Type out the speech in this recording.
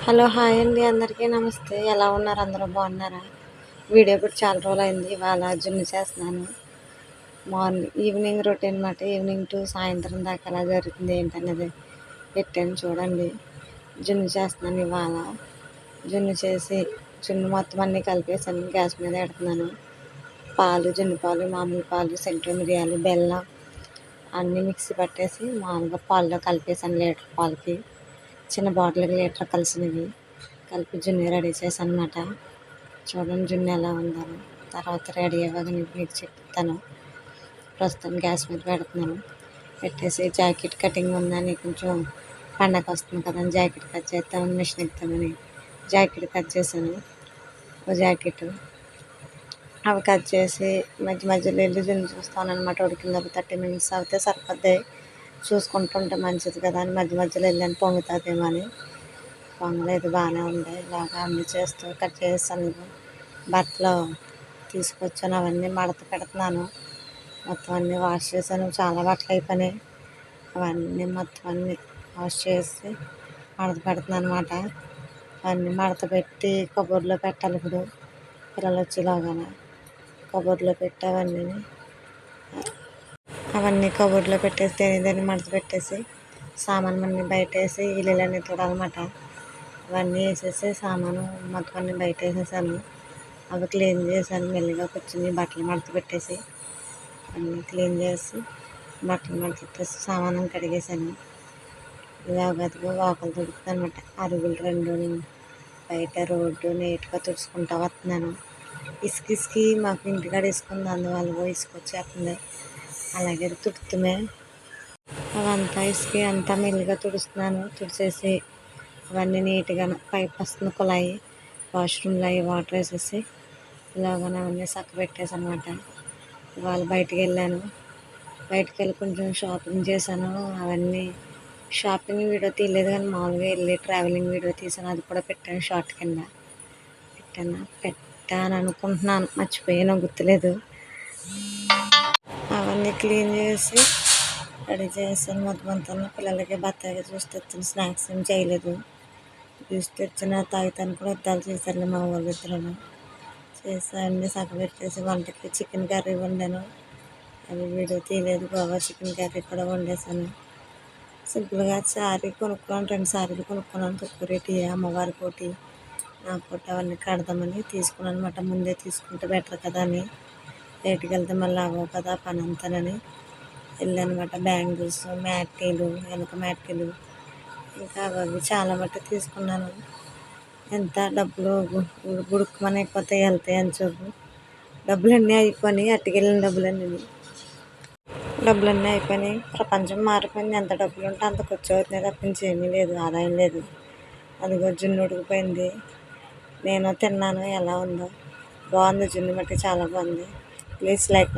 Hello hi అండి, అందరికీ నమస్తే. ఎలా ఉన్నారు? అందరూ బాగున్నారా? వీడియో పెట్టి చాలా రోజులు అయింది. ఇవాళ జున్ను చేస్తున్నాను. ఈవినింగ్ రొటీన్ అన్నమాట. ఈవినింగ్ టు సాయంత్రం దాకా ఎలా జరుగుతుంది ఏంటనేది పెట్టాను చూడండి. జున్ను చేస్తున్నాను ఇవాళ. జున్ను మొత్తం అన్నీ కలిపేసాను. గ్యాస్ మీద పెడుతున్నాను. పాలు, జున్ను పాలు, మామూలు పాలు, సెంటు మిరియాలు, బెల్లం అన్నీ మిక్సీ పట్టేసి మామూలుగా పాల్లో కలిపేసాను. లీటర్ పాలకి చిన్న బాటిల్కి లీటర్ కలిసినవి కలిపి జున్ను రెడీ చేశాను అన్నమాట. చూడండి జున్ను ఎలా ఉందో. తర్వాత రెడీ అవ్వగా మీకు చెప్తాను. ప్రస్తుతం గ్యాస్ మీద పెడుతున్నాను. పెట్టేసి జాకెట్ కటింగ్ ఉందని కొంచెం పండగ వస్తుంది కదా, జాకెట్ కట్ చేస్తామని మిషన్ ఎక్కుతామని జాకెట్ కట్ చేశాను. ఒక జాకెట్ అవి కట్ చేసి మధ్య మధ్యలో వెళ్ళి జున్ను చూస్తాను అనమాట. ఉడికిందో 30 minutes అవుతే సరిపోద్ది. చూసుకుంటుంటే మంచిది కదా అని మధ్య మధ్యలో వెళ్ళాను, పొంగుతుందేమో అని. పొంగలేదు, బాగానే ఉంది. ఇలాగా అన్నీ చేస్తూ కట్ చేస్తాను. బట్టలు తీసుకొచ్చాను, అవన్నీ మడత పెడుతున్నాను. మొత్తం అన్నీ వాష్ చేశాను. చాలా బట్టలు అయిపోయినాయి. అవన్నీ మొత్తం అన్నీ వాష్ చేసి మడత పెడుతున్నాను అనమాట. అవన్నీ మడత పెట్టి కబోర్డ్లో పెట్టాలి. ఇప్పుడు పిల్లలు వచ్చేలాగానే కబోర్డ్లో పెట్టి అవన్నీ కబోర్డ్లో పెట్టేసి దాన్ని మడత పెట్టేసి సామాను అన్నీ బయట వేసి ఇల్లులన్నీ తుడాలన్నమాట. అవన్నీ వేసేసి సామాను మొత్తం అన్నీ బయట వేసేసాను. అవి క్లీన్ చేశాను. మెల్లిగా కూర్చుని బట్టలు మడత పెట్టేసి అన్నీ క్లీన్ చేసి బట్టలు మడత పెట్టేసి సామాను కడిగేసాను. ఇలాగదిగో వాకలు తుడుపుతాను అనమాట. అరుగులు 2 బయట రోడ్డు నీట్గా తుడుచుకుంటూ వస్తున్నాను. ఇసుకి మాకు ఇంటికాడ ఇసుకుంది, అందువల్ల ఇసుకొచ్చేస్తుంది. అలాగే తుడుతుమే అవంతా ఇసుకి అంతా మెల్లిగా తుడుస్తున్నాను. తుడిచేసి అవన్నీ నీట్గా పైప్ వస్తుంది కుళాయి, వాష్రూమ్లో అవి వాటర్ వేసేసి ఇలాగనే అవన్నీ చక్క పెట్టేసి అనమాట. ఇవాళ బయటికి వెళ్ళాను. బయటికి వెళ్ళి కొంచెం షాపింగ్ చేశాను. అవన్నీ షాపింగ్ వీడియో తీయలేదు కానీ మామూలుగా వెళ్ళి ట్రావెలింగ్ వీడియో తీసాను. అది కూడా పెట్టాను, షార్ట్ కింద పెట్టాను అనుకుంటున్నాను. మర్చిపోయాను, గుర్తులేదు. అవన్నీ క్లీన్ చేసి రెడీ చేశాను. మొత్తం అంతా పిల్లలకి బత్తాయిగా జ్యూస్ తెచ్చిన, స్నాక్స్ ఏం చేయలేదు. జ్యూస్ తెచ్చిన తాగుతాను కూడా ఇద్దాలు చేశారు మా వాళ్ళు ఇద్దరు. చేసి అన్నీ పెట్టేసి వంటకి చికెన్ కర్రీ వండాను. అది వీడియో తీయలేదు. గోవా చికెన్ కర్రీ కూడా వండేసాను. సింపుల్గా శారీ కొనుక్కున్నాను, 2 శారీలు కొనుక్కున్నాను. తక్కువ రేటు అమ్మవారికి ఒకటి, నాకు ఒకటి అవన్నీ కడదామని తీసుకున్నాను అనమాట. ముందే తీసుకుంటే బెటర్ కదా అని, లేట్కి వెళ్తే మళ్ళీ అవ్వవు కదా పని అంతానని వెళ్ళానమాట. బ్యాంగిల్స్, మ్యాటీలు, వెనక మ్యాటీలు, ఇంకా అవి చాలా మట్టి తీసుకున్నాను. ఎంత డబ్బులు గుడుక్కుమని అయిపోతాయి, వెళ్తాయి అని చూపు. డబ్బులన్నీ అయిపోయినాయి. అట్టుకెళ్ళిన డబ్బులన్నీ అయిపోయినాయి. ప్రపంచం మారిపోయింది. ఎంత డబ్బులు ఉంటే అంత ఖర్చు అవుతున్నాయి తప్పించి ఏమీ లేదు, ఆదాయం లేదు. అదిగో జున్ను ఉడికిపోయింది. నేను తిన్నాను. ఎలా ఉందో, బాగుంది. జున్ను మట్టి చాలా బాగుంది. Please like